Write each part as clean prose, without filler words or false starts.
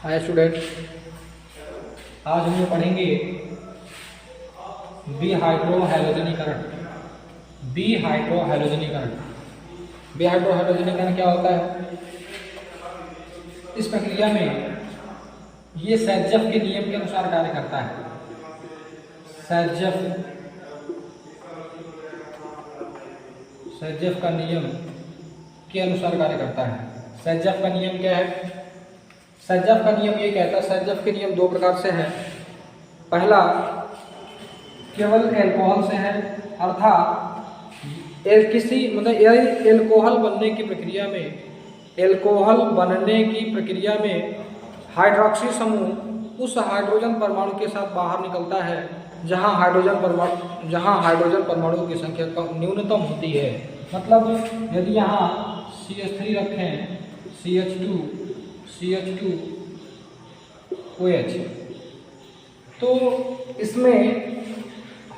Hi student, आज हम लोग पढ़ेंगे बिहाइड्रोहैलोजनीकरण। बिहाइड्रोहैलोजनीकरण क्या होता है? इस प्रक्रिया में ये सेर्जेफ के नियम के अनुसार कार्य करता है। सेर्जेफ का नियम के अनुसार कार्य करता है। सेर्जेफ का नियम क्या है? सेर्जेफ का नियम ये कहता है, सेर्जेफ के नियम दो प्रकार से हैं। पहला केवल एल्कोहल से है, अर्थात एल्कोहल बनने की प्रक्रिया में हाइड्रोक्सी समूह उस हाइड्रोजन परमाणु के साथ बाहर निकलता है जहां हाइड्रोजन परमाणु की संख्या न्यूनतम होती है। मतलब यदि यहाँ CH3 रखें, CH2OH, तो इसमें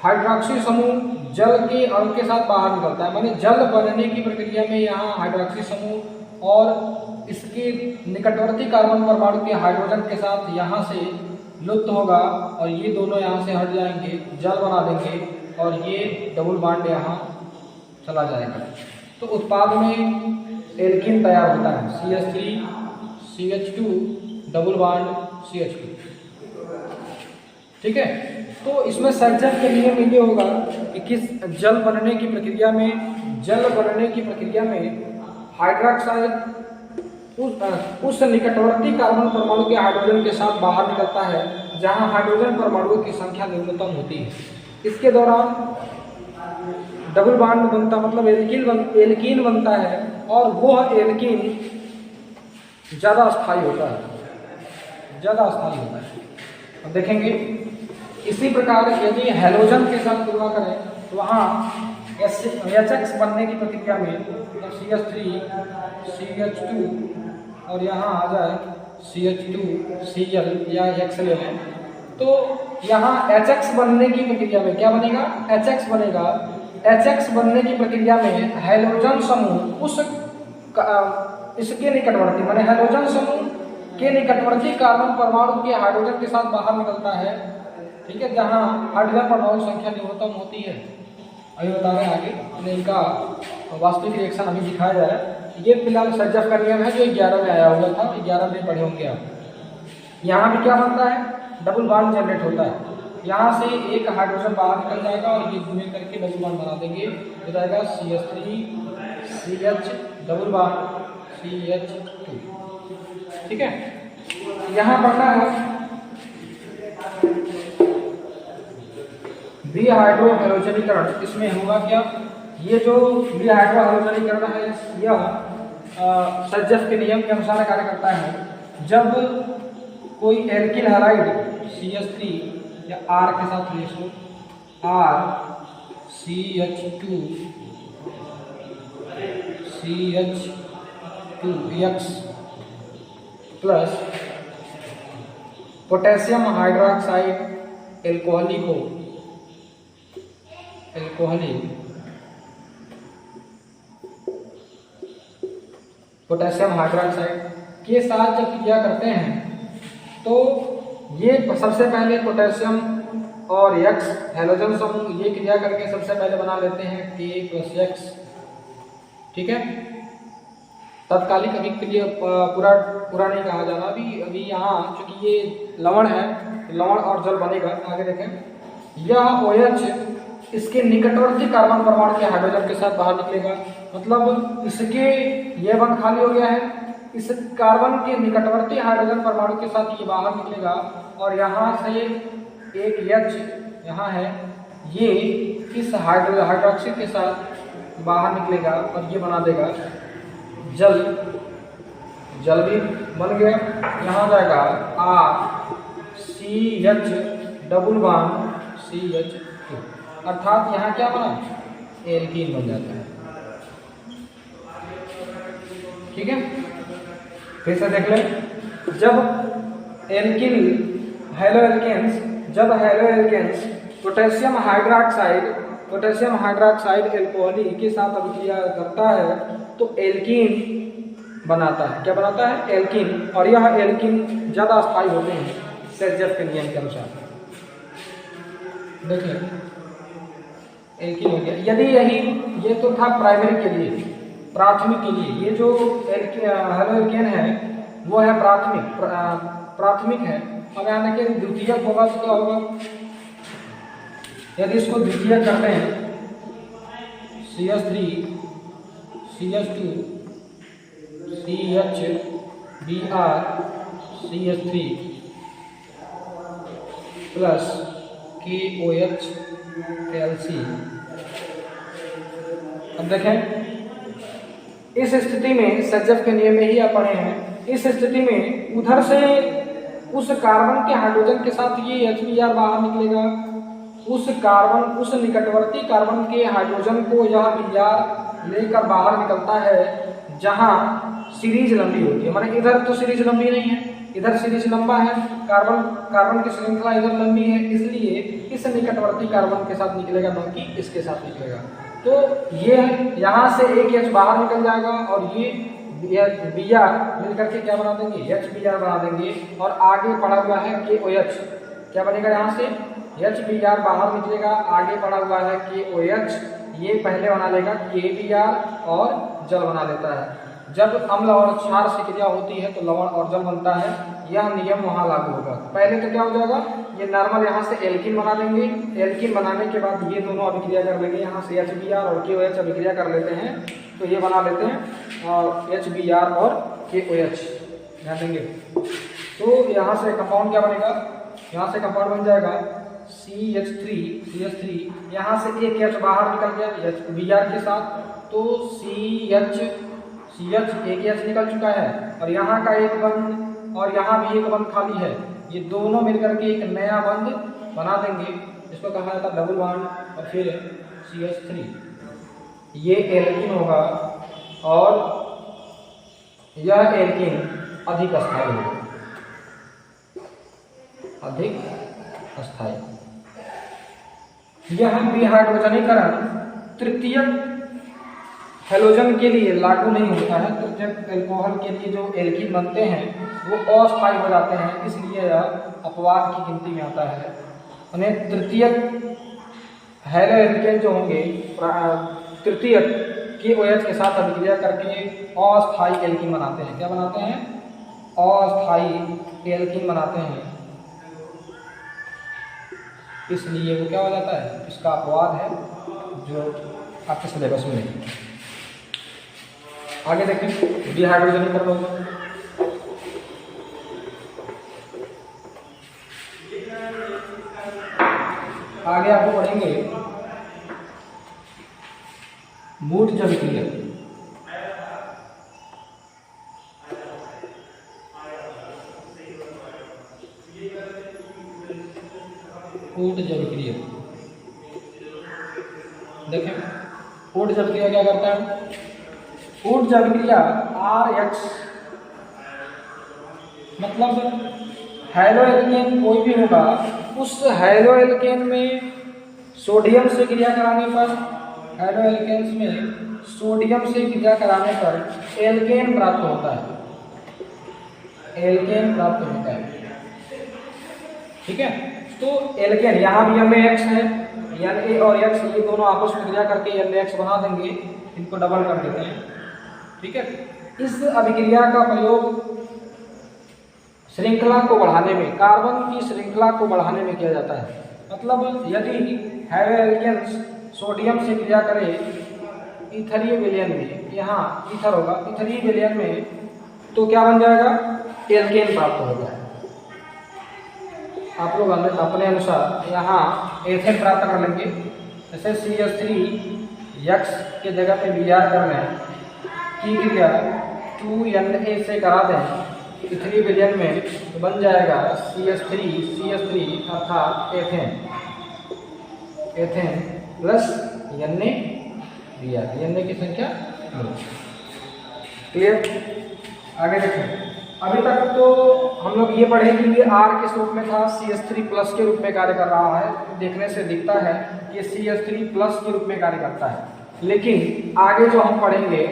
हाइड्रोक्सी समूह जल के अणु के साथ बाहर निकलता है। माने जल बनने की प्रक्रिया में यहाँ हाइड्रोक्सी समूह और इसके निकटवर्ती कार्बन परमाणु के हाइड्रोजन के साथ यहाँ से लुप्त होगा और ये दोनों यहाँ से हट जाएंगे, जल बना देंगे और ये डबल बॉन्ड यहाँ चला जाएगा। तो उत्पाद में एल्कीन तैयार होता है, CH3 CH2 double bond CH2। ठीक है, तो इसमें सेर्जेफ के नियम ये होगा कि किस जल बनने की प्रक्रिया में हाइड्रोक्साइड उस निकटवर्ती कार्बन परमाणु के हाइड्रोजन के साथ बाहर निकलता है जहां हाइड्रोजन परमाणुओं की संख्या न्यूनतम होती है। इसके दौरान डबल बॉन्ड बनता, मतलब एल्कीन बनता है और वह एल्कीन ज़्यादा स्थायी होता है। अब देखेंगे इसी प्रकार यदि हैलोजन के साथ तुलना करें तो वहाँ HX बनने की प्रक्रिया में CH3 CH2 और यहाँ आ जाए CH2Cl या X ले लें, तो यहाँ HX बनने की प्रक्रिया में क्या बनेगा? HX बनेगा। HX बनने की प्रक्रिया में हैलोजन समूह इसके निकटवर्ती, माने हैलोजन समूह के निकटवर्ती कार्बन परमाणु के हाइड्रोजन के साथ बाहर निकलता है। ठीक है, जहाँ हाइड्रोजन परमाणु संख्या न्यूनतम होती है। अभी बता रहे हैं आगे, इनका वास्तविक रिएक्शन अभी दिखाया जा रहा है। ये फिलहाल सेर्जेफ का नियम है जो 11 में आया हुआ था, 11 में पढ़े होंगे आप। यहाँ भी क्या बनता है? डबल बॉन्ड जनरेट होता है। यहाँ से एक हाइड्रोजन बाहर निकल जाएगा और ये मिल करके डबल बॉन्ड बना देंगे, हो जाएगा CH3 CH double bond CH2। ठीक है, यहाँ पढ़ना है बिहाइड्रोहैलोजनीकरण। इसमें होगा क्या? ये जो बिहाइड्रोहैलोजनीकरण है यह सेर्जेफ के नियम के अनुसार कार्य करता है। जब कोई एल्किल हैलाइड CH3 या R के साथ reaction R CH2X plus potassium hydroxide potassium hydroxide के साथ जब क्रिया करते हैं तो ये सबसे पहले पोटेशियम और X हैलोजन समूह ये क्रिया करके सबसे पहले बना लेते हैं K+X। ठीक है, तत्कालिक अभी के लिए पूरा नहीं कहा जाना। अभी यहाँ चूंकि ये लवण है, लवण और जल बनेगा। आगे देखें, यह OH इसके निकटवर्ती कार्बन परमाणु के हाइड्रोजन के साथ बाहर निकलेगा। मतलब इसके ये बंद खाली हो गया है, इस कार्बन के निकटवर्ती हाइड्रोजन परमाणु के साथ ये बाहर निकलेगा और यहाँ से एक H यहाँ है, ये इस हाइड्रोक्सी के साथ बाहर निकलेगा और ये बना देगा जल भी बन गया। यहाँ जाएगा RCH डबल बॉन्ड CH2, अर्थात यहाँ क्या बना? एल्कीन बन जाता है। ठीक है, फिर से देख लें। जब हैलो एल्केन्स पोटेशियम हाइड्रोक्साइड एल्कोहली के साथ अभिक्रिया करता है तो एल्कीन बनाता है। क्या बनाता है? एल्कीन। और यह एल्कीन ज़्यादा स्थायी होते हैं सेल्ज़ियस के नियम के अनुसार। देखिए एल्कीन हो गया। यदि यही ये तो था प्राइमरी के लिए, प्राथमिक के लिए। ये जो हेलोएल्केन है वो है प्राथमिक है। अब यहाँ देखिए द्वितीयक होगा तो क्या होगा? यदि इसको द्वितीयक करते हैं CH3 CH2 CHBr CH3 plus KOH Cl। अब देखें इस स्थिति में सेल्ज़ियस के नियम में ही आप पढ़े हैं। इस स्थिति में उधर से उस कार्बन के हाइड्रोजन के साथ ये HBr बाहर निकलेगा। उस निकटवर्ती कार्बन के हाइड्रोजन को यह Br लेकर बाहर निकलता है जहां सीरीज लंबी होती है। माने इधर तो सीरीज लंबी नहीं है, इधर सीरीज लंबा है। कार्बन की श्रृंखला इधर लंबी है, इसलिए इस निकटवर्ती कार्बन के साथ निकलेगा, न कि इसके साथ निकलेगा। तो ये यहाँ से एक H बाहर निकल जाएगा और ये Br मिलकर के क्या बना देंगे? HBr बना देंगे। और आगे पड़ा हुआ है KOH। क्या बनेगा? यहाँ से HBr बाहर निकलेगा, आगे पड़ा हुआ है KOH। ये पहले बना लेगा KBr और जल बना लेता है। जब अम्ल और क्षार से क्रिया होती है तो लवण और जल बनता है। यह नियम वहाँ लागू होगा। पहले तो क्या हो जाएगा? ये नॉर्मल यहाँ से एल्कीन बना देंगे। एल्कीन बनाने के बाद ये दोनों अभिक्रिया कर लेंगे। यहाँ से HBr और KOH अभिक्रिया कर लेते हैं तो ये बना लेते हैं और HBr और KOH ध्यान देंगे। तो यहाँ से कंपाउंड क्या बनेगा? यहाँ से कंपाउंड बन जाएगा CH3 यहाँ से एक H बाहर निकल गया Br के साथ, तो CH एक H निकल चुका है और यहाँ का एक बंध और यहाँ भी एक बंध खाली है। ये दोनों मिलकर के एक नया बंध बना देंगे, इसको कहा जाता है डबल बॉन्ड। और फिर CH3 ये एल्कीन होगा और यह एल्कीन अधिक अस्थायी होगा, अधिक अस्थायी। यह विहाइड्रोजनीकरण तृतीयक हेलोजन के लिए लागू नहीं होता है। तृतीयक एल्कोहल के लिए जो एल्कीन बनते हैं वो अस्थायी हो जाते हैं, इसलिए यह अपवाद की गिनती में आता है। उन्हें तृतीयक हेलोएल्केन जो होंगे तृतीयक KOH के साथ अभिक्रिया करके अस्थायी एल्कीन बनाते हैं। क्या बनाते हैं? अस्थायी एल्कीन बनाते हैं, इसलिए वो क्या हो जाता है? इसका अपवाद है जो आपके सिलेबस में नहीं। आगे देखें डिहाइड्रोजनीकरण होगा। आगे आपको पढ़ेंगे बूट अभिक्रिया। ऊर्ज अभिक्रिया देखें, ऊर्ज अभिक्रिया क्या करता है? ऊर्ज अभिक्रिया RH मतलब हेलोएल्केन कोई भी होगा, उस हेलोएल्केन में सोडियम से क्रिया कराने पर, हेलोएल्केन्स में सोडियम से क्रिया कराने पर एल्केन प्राप्त होता है, एल्केन प्राप्त होता है। ठीक है, तो एल्केन यहाँ भी NaX है, Na और X ये दोनों आपस में क्रिया करके NaX बना देंगे, इनको डबल कर देते हैं। ठीक है, इस अभिक्रिया का प्रयोग श्रृंखला को बढ़ाने में, कार्बन की श्रृंखला को बढ़ाने में किया जाता है। मतलब यदि हेलोएल्केन्स सोडियम से क्रिया करे इथरीय विलयन में, यहाँ ईथर होगा, इथरीय विलयन में, तो क्या बन जाएगा? एल्केन प्राप्त होगा। आप लोग अपने अनुसार यहाँ एथेन प्राप्त कर लेंगे। जैसे CH3X के जगह पे Br कर लें की क्रिया 2Na से करा दें इथरीय विलयन में, तो बन जाएगा CH3 अर्थात एथेन प्लस Na की संख्या। क्लियर? आगे देखें। अभी तक तो हम लोग ये पढ़े कि ये R किस रूप में था? CH3 प्लस के रूप में कार्य कर रहा है। देखने से दिखता है कि CH3 प्लस के रूप में कार्य करता है, लेकिन आगे जो हम पढ़ेंगे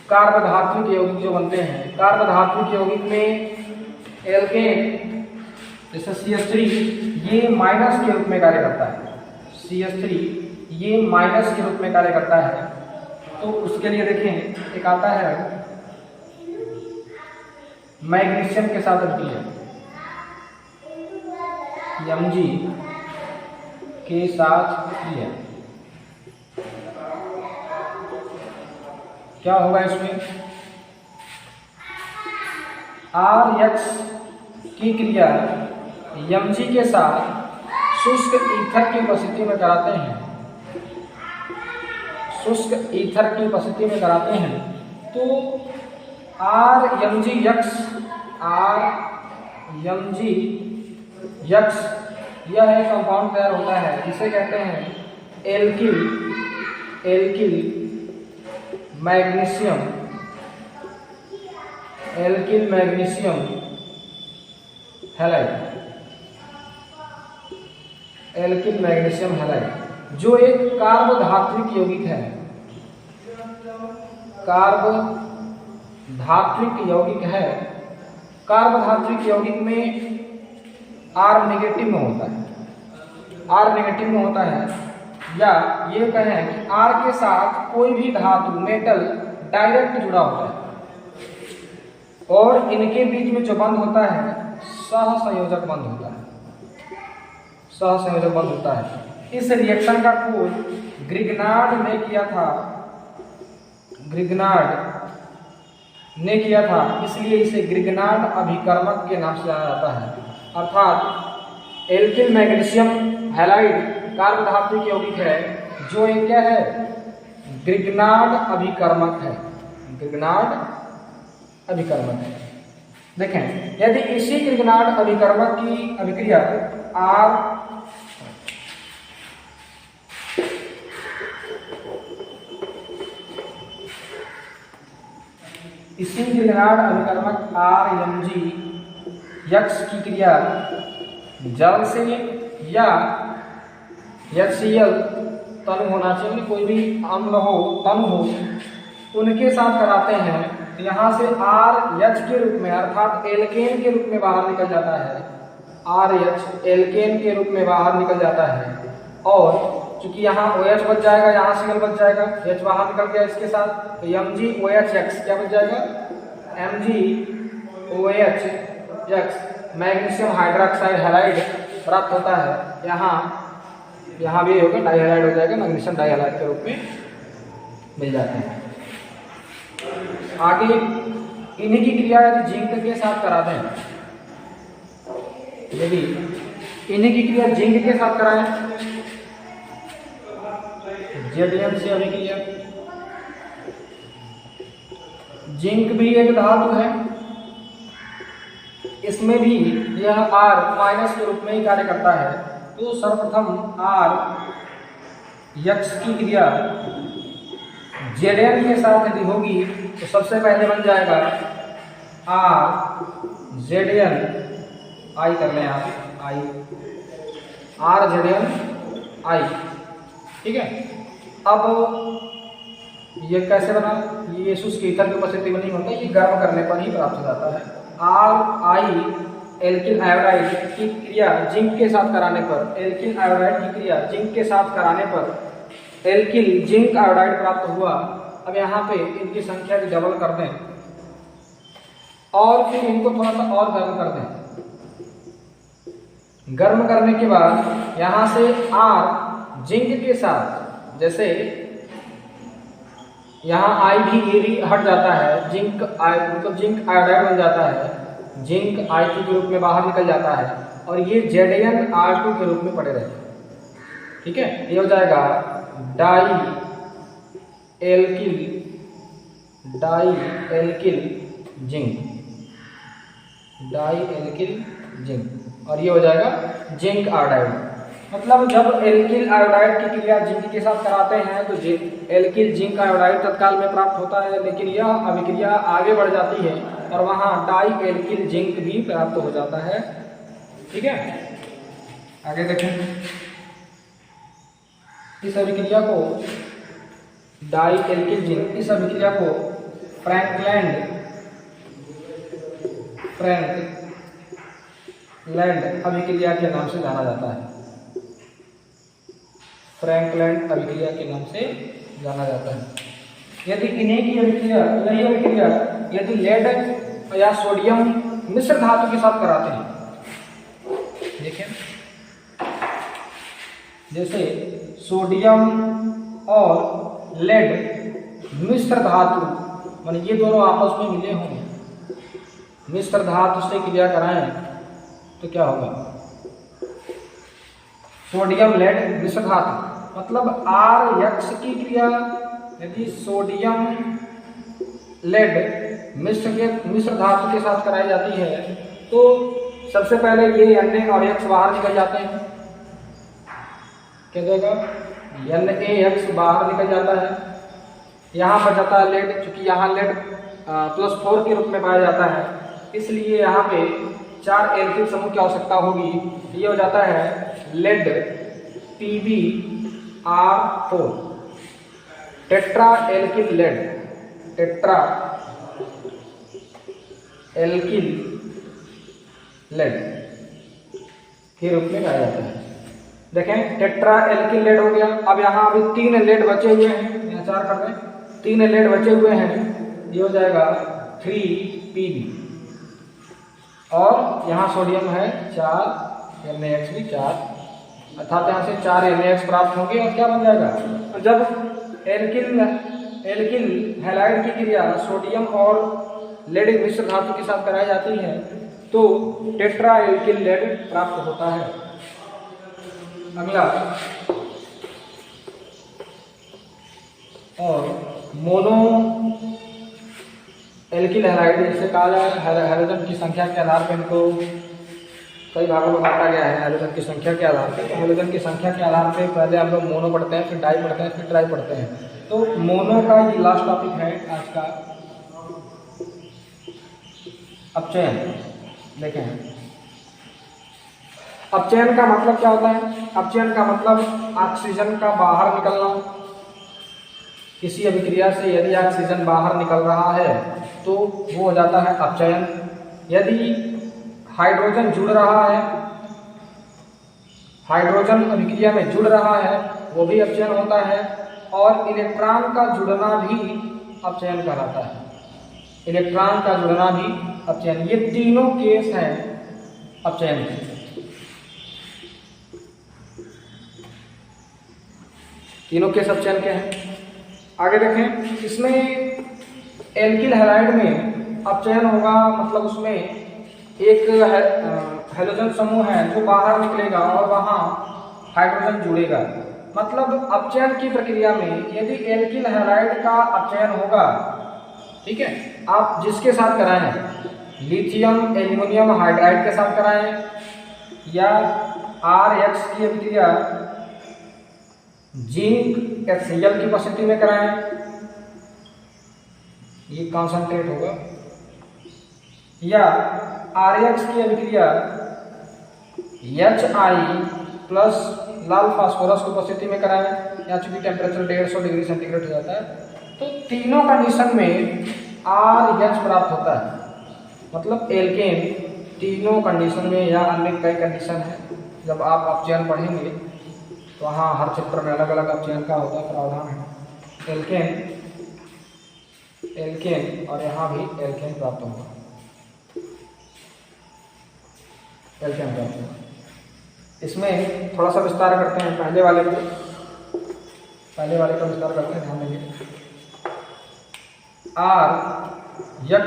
कार्बधात्विक यौगिक जो बनते हैं, कार्बधात्विक यौगिक में एल्केन जैसे CH3 ये माइनस के रूप में कार्य करता है, CH3 ये माइनस के रूप में कार्य करता है। तो उसके लिए देखें एक आता है मैग्नीशियम के साथ अभिक्रिया, Mg के साथ क्रिया, क्या होगा इसमें RH की क्रिया Mg के साथ शुष्क ईथर की उपस्थिति में कराते हैं, शुष्क ईथर की उपस्थिति में कराते हैं। तो RMgX यह एक कंपाउंड तैयार होता है जिसे कहते हैं एल्किल मैग्नीशियम हैलाइड, जो एक कार्बधात्विक यौगिक है, कार्बधात्विक यौगिक है। कार्बधात्विक यौगिक में R नेगेटिव में होता है, R नेगेटिव में होता है, या ये कहें कि R के साथ कोई भी धातु मेटल डायरेक्ट जुड़ा होता है और इनके बीच में जो बंध होता है सहसंयोजक बंध होता है, सहसंयोजक बंध होता है। इस रिएक्शन का खोज ग्रिग्नार्ड ने किया था, इसलिए इसे ग्रिग्नार्ड अभिकर्मक के नाम से जाना जाता है। अर्थात एल्किल मैग्नीशियम हैलाइड कार्बधात्विक यौगिक है जो एक क्या है, ग्रिग्नार्ड अभिकर्मक है, ग्रिग्नार्ड अभिकर्मक है। देखें यदि इसी ग्रिग्नार्ड अभिकर्मक की अभिक्रिया इसी ग्रिग्नार्ड अभिकर्मक RMgX की क्रिया जल से या HCl तनु होना चाहिए, कोई भी अम्ल हो तनु हो, उनके साथ कराते हैं। तो यहाँ से RH के रूप में अर्थात एल्केन के रूप में बाहर निकल जाता है, RH एल्केन के रूप में बाहर निकल जाता है। और चूंकि यहाँ OH बच जाएगा, यहाँ Cl बच जाएगा, H बाहर निकल गया इसके साथ, तो MgOHX क्या बच जाएगा, MgOHX मैग्नीशियम हाइड्रोक्साइड हैलाइड प्राप्त होता है। यहाँ भी होगा डाइहैलाइड हो जाएगा, मैग्नीशियम डाइहैलाइड के रूप में मिल जाते हैं। आगे इन्हीं की क्रिया यदि जिंक के साथ करा दें, यदि इन्हीं की क्रिया जिंक के साथ कराएं, Zn से अभिक्रिया, जिंक भी एक धातु है, इसमें भी यह R माइनस के रूप में ही कार्य करता है। तो सर्वप्रथम RX की क्रिया Zn के साथ यदि होगी तो सबसे पहले बन जाएगा RZn, I कर लें आप, RZn, ठीक है। अब ये कैसे बना, ये शुष्क ईथर की उपस्थिति में नहीं होता, ये गर्म करने पर ही प्राप्त हो जाता है। RI एल्किल आयोडाइड की क्रिया जिंक के साथ कराने पर, एल्किल आयोडाइड की क्रिया जिंक के साथ कराने पर एल्किल जिंक आयोडाइड प्राप्त हुआ। अब यहाँ पे इनकी संख्या भी डबल कर दें और फिर इनको थोड़ा सा और गर्म कर दें। गर्म करने के बाद यहाँ से R जिंक के साथ, जैसे यहाँ I भी ये भी हट जाता है, जिंक मतलब जिंक आयोडाइड बन जाता है, जिंक I2 के रूप में बाहर निकल जाता है और ये ZnR2 के रूप में पड़े रहते हैं, ठीक है। ये हो जाएगा डाई एल्किल जिंक, और ये हो जाएगा जिंक आयोडाइड। मतलब जब एल्किल आयोडाइड की क्रिया जिंक के साथ कराते हैं तो एल्किल जिंक आयोडाइड तत्काल में प्राप्त होता है, लेकिन यह अभिक्रिया आगे बढ़ जाती है और वहाँ डाई एल्किल जिंक भी प्राप्त हो जाता है, ठीक है। आगे देखें, इस अभिक्रिया को डाई एल्किल जिंक, इस अभिक्रिया को फ्रैंकलैंड अभिक्रिया के नाम से जाना जाता है। फ्रैंकलैंड अभिक्रिया के नाम से जाना जाता है। यदि इन्हीं की अभिक्रिया, यही अभिक्रिया यदि लेड या सोडियम मिश्र धातु के साथ कराते हैं, देखिए जैसे सोडियम और लेड मिश्र धातु, माने ये दोनों आपस में मिले हों, मिश्र धातु से क्रिया कराएं तो क्या होगा? सोडियम लेड मिश्र धातु मतलब RX की क्रिया यदि सोडियम लेड मिश्र धातु के साथ कराई जाती है तो सबसे पहले ये Na और X बाहर निकल जाते हैं। क्या देगा? NaX बाहर निकल जाता है। यहाँ पर जाता है लेड, क्योंकि यहाँ लेड +4 के रूप में पाया जाता है, इसलिए यहाँ पे 4 एल्किल समूह की आवश्यकता होगी। ये हो जाता है lead PbR4 tetra alkyl lead, tetra alkyl lead के रूप में पाया जाता है। देखें टेट्रा एल्किल लेड हो गया। अब यहाँ अभी 3 लेड बचे हुए हैं, यहाँ 4 कर दें, 3 लेड बचे हुए हैं, ये हो जाएगा 3Pb और यहाँ सोडियम है 4, NaX भी 4, अर्थात यहाँ से 4 NaX प्राप्त होंगे और क्या बन जाएगा? और जब एल्किल हैलाइड की क्रिया सोडियम और लेड मिश्र धातु के साथ कराई जाती है तो टेट्रा एल्किल लेड प्राप्त होता है। अगला और मोनो एल्किल हैलाइड जिसे कहा जाए, हाइड्रोजन की संख्या के आधार पर इनको कई भागों में बांटा गया है। हाइड्रोजन की संख्या के आधार पर, हाइड्रोजन की संख्या के आधार पर पहले हम लोग मोनो पढ़ते हैं, फिर डाई पढ़ते हैं, फिर ट्राई पढ़ते हैं। तो मोनो का ये लास्ट टॉपिक है आज का, अपचयन। देखें अपचयन का मतलब क्या होता है? अपचयन का मतलब ऑक्सीजन का बाहर निकलना। किसी अभिक्रिया से यदि ऑक्सीजन बाहर निकल रहा है तो वो हो जाता है अपचयन। यदि हाइड्रोजन जुड़ रहा है, हाइड्रोजन अभिक्रिया में जुड़ रहा है, वो भी अपचयन होता है। और इलेक्ट्रॉन का जुड़ना भी अपचयन कहलाता है। इलेक्ट्रॉन का जुड़ना भी अपचयन। ये तीनों केस हैं अपचयन के। तीनों केस अपचयन के हैं। आगे देखें, इसमें एल्किल हैलाइड में अपचयन होगा, मतलब उसमें एक हैलोजन समूह है जो बाहर निकलेगा और वहां हाइड्रोजन जुड़ेगा। मतलब अपचयन की प्रक्रिया में यदि एल्किल हैलाइड का अपचयन होगा, ठीक है, आप जिसके साथ कराएं, लिथियम एल्युमिनियम हाइड्राइड के साथ कराएं या RX की अभिक्रिया जिंक HCl की उपस्थिति में कराएं, ये कॉन्सेंट्रेट होगा। या RX की अभिक्रिया HI प्लस लाल फास्फोरस की उपस्थिति में कराएं, या चूंकि टेम्परेचर 150 डिग्री सेंटीग्रेड हो जाता है तो तीनों कंडीशन में RH प्राप्त होता है। मतलब एल्केन तीनों कंडीशन में, या अन्य कई कंडीशन है, जब आप अपचयन पढ़ेंगे तो वहाँ हर चित्र में अलग अलग अपचयन का होता है, प्रावधान है। एल्केन और यहाँ भी एल्केन प्राप्त होगा, एल्केन प्राप्त होगा। इसमें थोड़ा सा विस्तार करते हैं, पहले वाले का विस्तार करते हैं, ध्यान देंगे। RX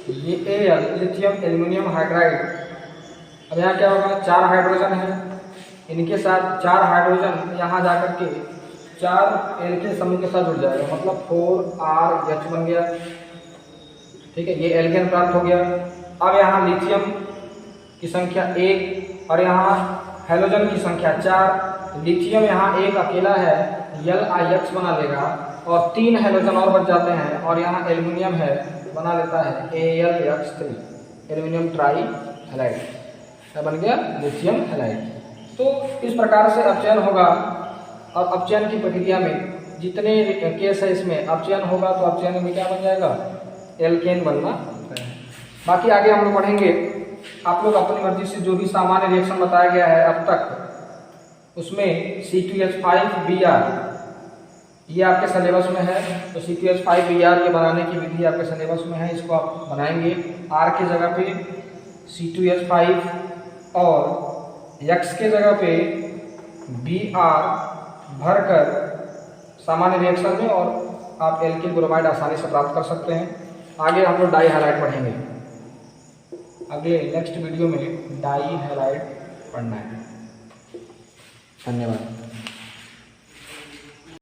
ये Al लिथियम एल्युमिनियम हाइड्राइड। अब यहाँ क्या होगा? 4 हाइड्रोजन है, इनके साथ 4 हाइड्रोजन यहाँ जाकर के 4 एल्किल समूह के साथ जुड़ जाएगा, मतलब 4RH बन गया। ठीक है, ये एल्केन प्राप्त हो गया। अब यहाँ लिथियम की संख्या 1 और यहाँ हैलोजन की संख्या 4। लिथियम यहाँ एक अकेला है, LiX बना लेगा और 3 हैलोजन और बच जाते हैं, और यहाँ एल्युमिनियम है, बना लेता है AlX3, एल्युमिनियम ट्राई हैलाइड, बन गया लिथियम हैलाइड। तो इस प्रकार से अपचयन होगा। और अपचयन की प्रक्रिया में जितने केस है इसमें अपचयन होगा तो अपचयन में क्या बन जाएगा, एल्केन बनना है। बाकी आगे हम लोग पढ़ेंगे, आप लोग अपनी मर्जी से जो भी सामान्य रिएक्शन बताया गया है अब तक उसमें C2H5Br ये आपके सिलेबस में है, तो C2H5Br के बनाने की विधि आपके सिलेबस में है, इसको आप बनाएंगे। R के जगह पे C2H5 और X के जगह पे Br भरकर सामान्य रिएक्शन में और आप एल्किल ब्रोमाइड आसानी से प्राप्त कर सकते हैं। आगे हम लोग डाई हैलाइड पढ़ेंगे, अगले नेक्स्ट वीडियो में डाई हैलाइड पढ़ना है। धन्यवाद।